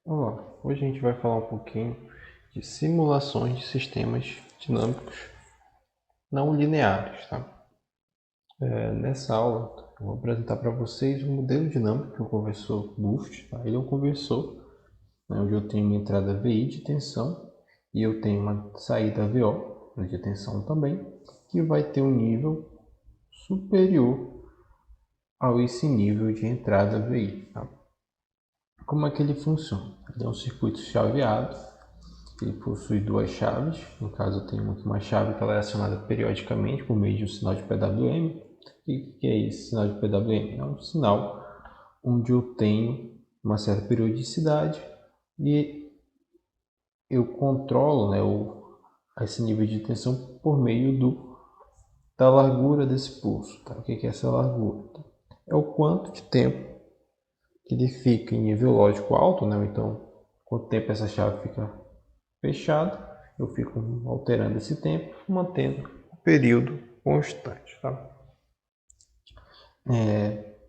Olá, hoje a gente vai falar um pouquinho de simulações de sistemas dinâmicos não lineares, tá? Nessa aula eu vou apresentar para vocês um modelo dinâmico que é o conversor Boost, tá? Ele é um conversor, né, onde eu tenho uma entrada VI de tensão e eu tenho uma saída VO, né, de tensão também, que vai ter um nível superior a esse nível de entrada VI, tá? Como é que ele funciona? Ele é um circuito chaveado. Ele possui duas chaves, no caso eu tenho aqui uma chave que ela é acionada periodicamente por meio de um sinal de PWM. O que é esse sinal de PWM? É um sinal onde eu tenho uma certa periodicidade e eu controlo, né, esse nível de tensão por meio da largura desse pulso. Tá? O que é essa largura? É o quanto de tempo que ele fica em nível lógico alto, né? Então, quanto tempo essa chave fica fechado, eu fico alterando esse tempo, mantendo o período constante. Tá?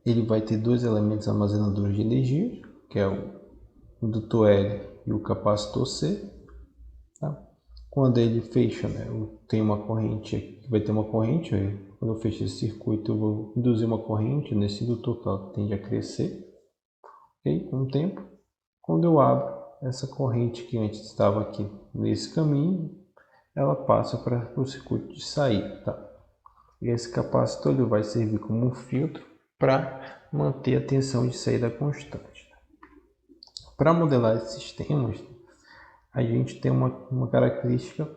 Ele vai ter dois elementos armazenadores de energia, que é o indutor L e o capacitor C. Tá? Quando ele fecha, né, tem uma corrente aqui, vai ter uma corrente. Quando eu fecho esse circuito, eu vou induzir uma corrente nesse indutor que ela tende a crescer, okay? Com o tempo. Quando eu abro essa corrente que antes estava aqui nesse caminho, ela passa para o circuito de saída. Tá? E esse capacitor ele vai servir como um filtro para manter a tensão de saída constante. Para modelar esses sistemas, a gente tem uma característica.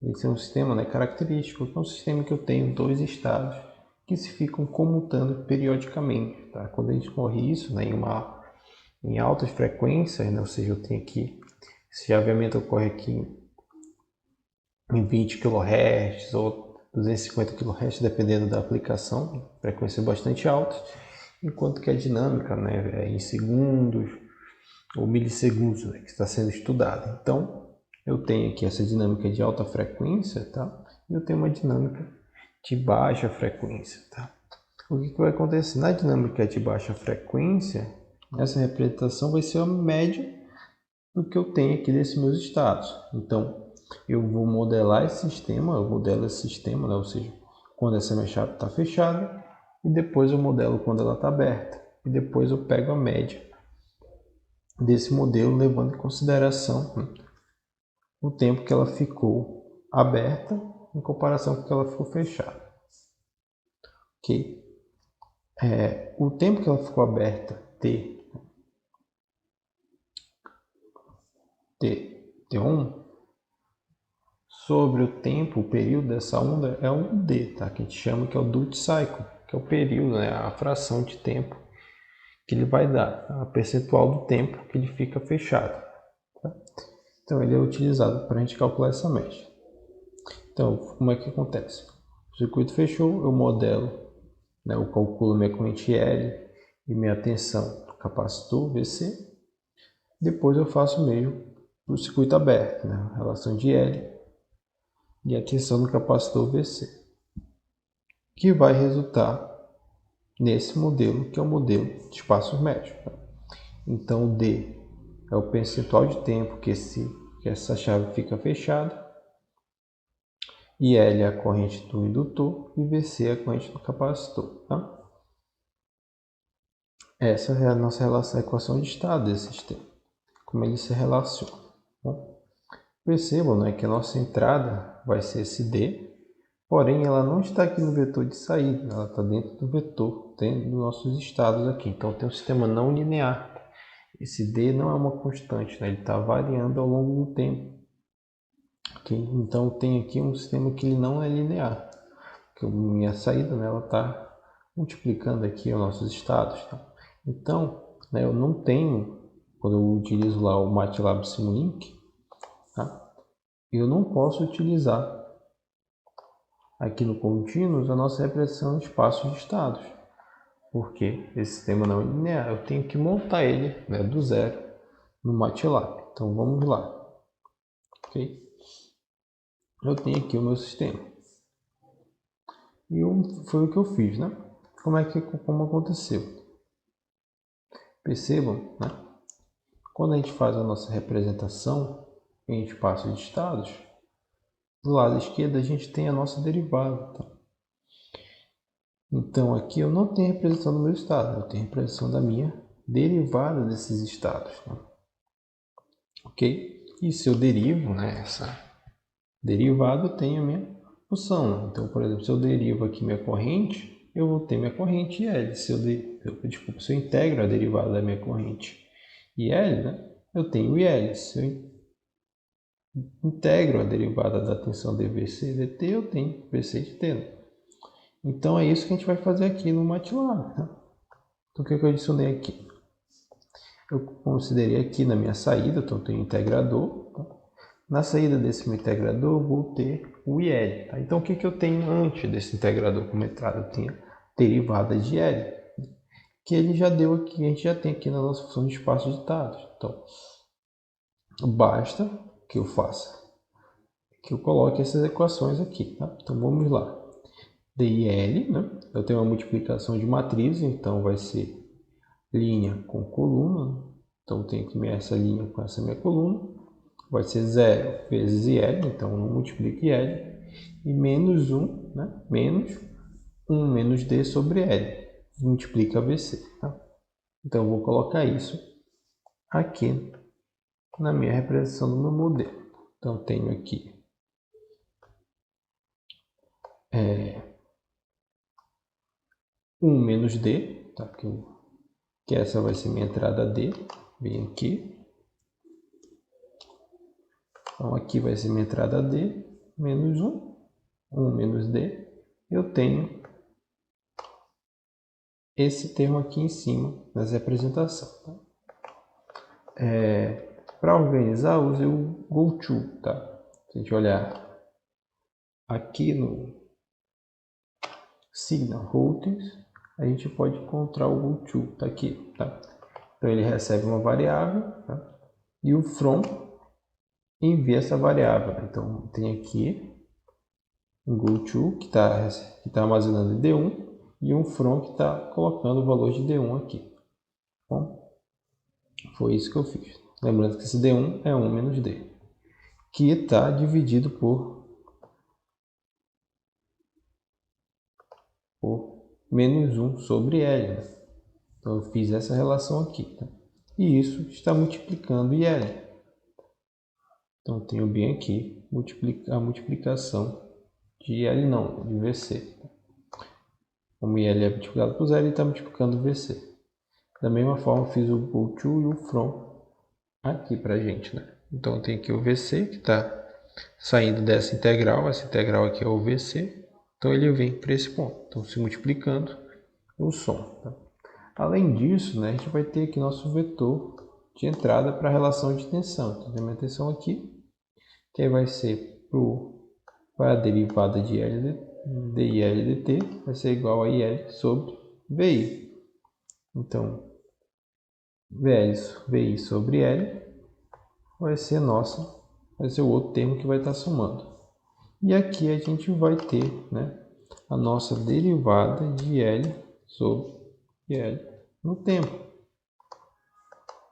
Esse é um sistema, né, característico, que é um sistema que eu tenho dois estados que se ficam comutando periodicamente. Tá? Quando a gente corre isso, né, em altas frequências, né, ou seja, eu tenho aqui, esse chaveamento ocorre aqui em 20 kHz ou 250 kHz, dependendo da aplicação, frequências bastante altas, enquanto que a dinâmica, né, é em segundos ou milissegundos, né, que está sendo estudada. Então, eu tenho aqui essa dinâmica de alta frequência, tá? E eu tenho uma dinâmica de baixa frequência, tá? O que vai acontecer? Na dinâmica de baixa frequência, essa representação vai ser a média do que eu tenho aqui desses meus estados. Então, eu vou modelar esse sistema, eu modelo esse sistema, né? Ou seja, quando essa minha chave está fechada, e depois eu modelo quando ela está aberta. E depois eu pego a média desse modelo, levando em consideração o tempo que ela ficou aberta em comparação com o que ela ficou fechada. Ok? O tempo que ela ficou aberta, T1, sobre o tempo, o período dessa onda é um D, tá? Que a gente chama que é o duty cycle, que é o período, né? A fração de tempo que ele vai dar, a percentual do tempo que ele fica fechado. Tá? Então ele é utilizado para a gente calcular essa média. Então, como é que acontece? O circuito fechou, eu modelo, né? Eu calculo minha corrente L e minha tensão do capacitor VC. Depois eu faço o mesmo para o circuito aberto, né? A relação de L e a tensão do capacitor VC, que vai resultar nesse modelo, que é o modelo de espaços médios. Então, D é o percentual de tempo que essa chave fica fechada, e L é a corrente do indutor e VC é a corrente do capacitor. Tá? Essa é a nossa equação de estado desse sistema, como ele se relaciona. Bom, percebam, né, que a nossa entrada vai ser esse D, porém ela não está aqui no vetor de saída, ela está dentro do vetor, dentro dos nossos estados aqui. Então tem um sistema não linear. Esse D não é uma constante, né? Ele está variando ao longo do tempo. Okay? Então tem aqui um sistema que ele não é linear, que a minha saída, né, ela está multiplicando aqui os nossos estados. Tá? Então, né, eu não tenho, quando eu utilizo lá o MATLAB Simulink, tá? Eu não posso utilizar aqui no Continuous a nossa representação de espaços de estados, porque esse sistema não é linear. Eu tenho que montar ele, né, do zero no MATLAB. Então vamos lá. Okay? Eu tenho aqui o meu sistema. E foi o que eu fiz, né? Como aconteceu? Percebam, né? quando a gente faz a nossa representação, a gente passa os estados, do lado esquerdo a gente tem a nossa derivada. Tá? Então aqui eu não tenho representação do meu estado, eu tenho representação da minha derivada desses estados. Tá? Ok? E se eu derivo, né, essa derivada, eu tenho a minha função. Então, por exemplo, se eu derivo aqui minha corrente, eu vou ter minha corrente L. Se eu integro a derivada da minha corrente IL, né, eu tenho IL. Se eu integro a derivada da tensão dVc dt, eu tenho Vc de t. Né? Então, é isso que a gente vai fazer aqui no MATLAB. Né? Então, o que eu adicionei aqui? Eu considerei aqui na minha saída, então eu tenho integrador. Tá? Na saída desse meu integrador, eu vou ter o IL. Tá? Então, o que eu tenho antes desse integrador como entrada? Eu tenho derivada de L, que ele já deu aqui, a gente já tem aqui na nossa função de espaço de dados. Então, basta que eu faça, que eu coloque essas equações aqui. Tá? Então, vamos lá. DIL, né? Eu tenho uma multiplicação de matriz, então vai ser linha com coluna. Então, eu tenho que medir essa linha com essa minha coluna. Vai ser 0 vezes IL, então eu multiplico IL, e menos 1, né? Menos 1 menos D sobre L, multiplica VC. Tá? Então eu vou colocar isso aqui na minha representação do meu modelo. Então eu tenho aqui 1 menos D, tá? Que essa vai ser minha entrada D, vem aqui. Então aqui vai ser minha entrada D, menos 1, 1 menos D. Eu tenho esse termo aqui em cima nessa representação. Tá? Para organizar, eu usei o GoTo. Tá? Se a gente olhar aqui no Signal Routines, a gente pode encontrar o GoTo. Tá aqui. Tá? Então ele recebe uma variável, tá? E o from envia essa variável. Então tem aqui um GoTo que está armazenando D1 e um from que está colocando o valor de D1 aqui. Bom, foi isso que eu fiz. Lembrando que esse D1 é 1 menos D, que está dividido por menos 1 sobre L. Né? Então eu fiz essa relação aqui. Tá? E isso está multiplicando IL. Então eu tenho bem aqui a multiplicação de IL não, de VC. Como IL é multiplicado por 0, ele está multiplicando VC. Da mesma forma, fiz o GoTo e o from aqui para a gente. Né? Então tem aqui o VC que está saindo dessa integral. Essa integral aqui é o VC. Então ele vem para esse ponto. Então se multiplicando o som. Tá? Além disso, né, a gente vai ter aqui nosso vetor de entrada para a relação de tensão. Então tem minha tensão aqui, que aí vai ser para a derivada de IL dt, vai ser igual a IL sobre VI. Então, VI sobre L vai ser o outro termo que vai estar somando. E aqui a gente vai ter, né, a nossa derivada de L sobre L no tempo.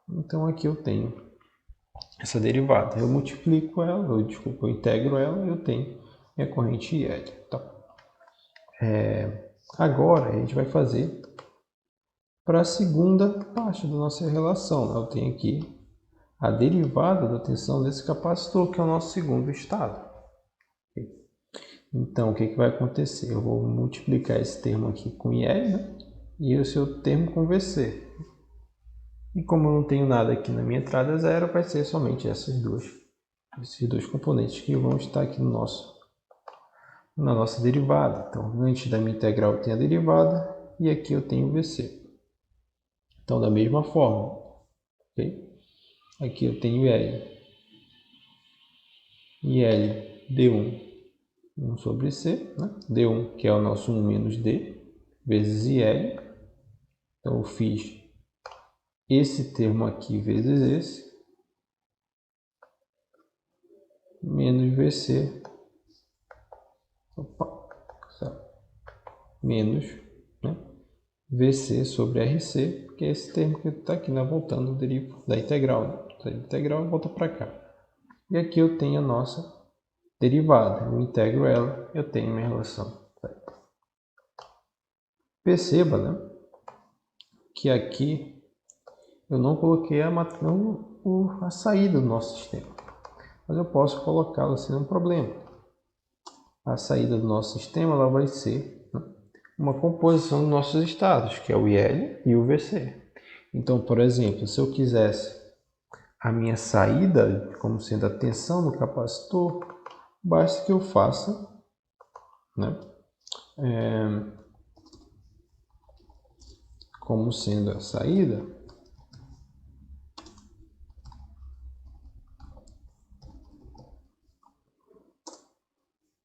Então aqui eu tenho essa derivada. Eu multiplico ela, eu integro ela, eu tenho minha corrente IL. Tá? Agora a gente vai fazer para a segunda parte da nossa relação. Eu tenho aqui a derivada da tensão desse capacitor, que é o nosso segundo estado. Então, o que vai acontecer? Eu vou multiplicar esse termo aqui com IL, né? E o seu termo com VC. E como eu não tenho nada aqui na minha entrada zero, vai ser somente esses dois componentes que vão estar aqui na nossa derivada. Então, antes da minha integral eu tenho a derivada e aqui eu tenho o VC. Então, da mesma forma, okay? Aqui eu tenho IL D1 1 sobre C, né? D1 que é o nosso 1 menos D, vezes IL. Então eu fiz esse termo aqui vezes esse, menos VC, menos, né? VC sobre RC, que é esse termo que está aqui, né? Voltando da integral. Né? A integral volta para cá. E aqui eu tenho a nossa derivada. Eu integro ela, eu tenho minha relação. Perceba, né, que aqui eu não coloquei a saída do nosso sistema. Mas eu posso colocá-la sem nenhum problema. A saída do nosso sistema ela vai ser, né, uma composição dos nossos estados, que é o IL e o VC. Então, por exemplo, se eu quisesse a minha saída como sendo a tensão do capacitor, basta que eu faça, né, como sendo a saída,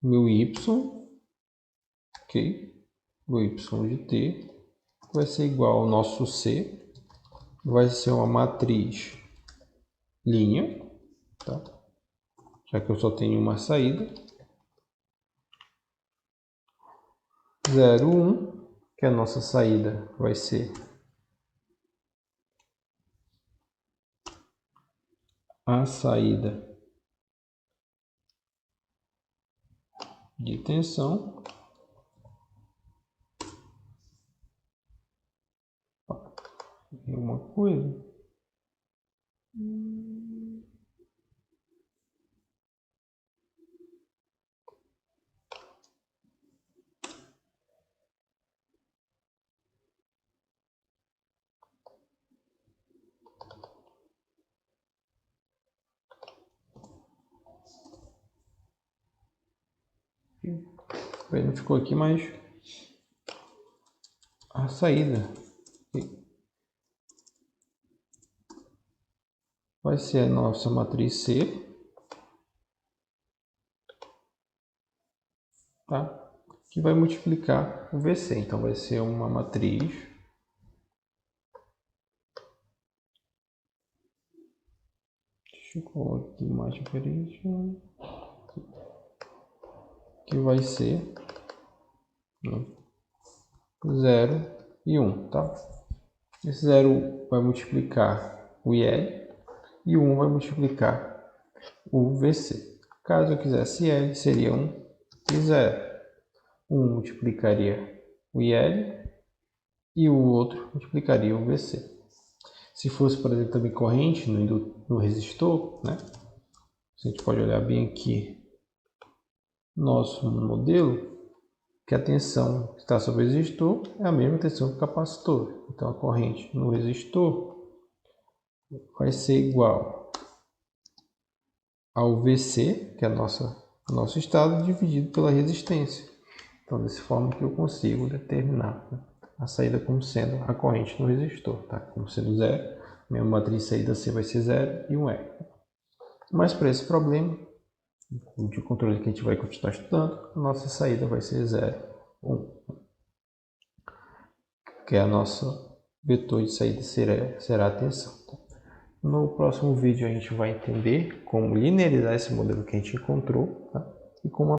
meu Y, ok? O y de t vai ser igual ao nosso C, vai ser uma matriz linha, tá? Já que eu só tenho uma saída. 0, 1, que a nossa saída vai ser a saída de tensão. E uma coisa. Não ficou aqui, mas a saída vai ser a nossa matriz C, tá? Que vai multiplicar o VC. Então vai ser uma matriz deixa eu colocar aqui mais diferente, que vai ser 0 e 1, tá? Esse 0 vai multiplicar o IL e o 1 vai multiplicar o VC. Caso eu quisesse IL, seria 1 e 0. 1 multiplicaria o IL e o outro multiplicaria o VC. Se fosse, por exemplo, também corrente no resistor, né? A gente pode olhar bem aqui nosso modelo, que a tensão que está sobre o resistor é a mesma tensão que o capacitor. Então a corrente no resistor vai ser igual ao VC, que é nosso estado, dividido pela resistência. Então, dessa forma que eu consigo determinar, né, a saída como sendo a corrente no resistor, tá? Como sendo 0, minha matriz de saída C vai ser 0 e 1 E. Mas para esse problema de controle que a gente vai continuar estudando, a nossa saída vai ser 0, 1. Que é a nossa vetor de saída será a tensão. No próximo vídeo a gente vai entender como linearizar esse modelo que a gente encontrou, tá? E como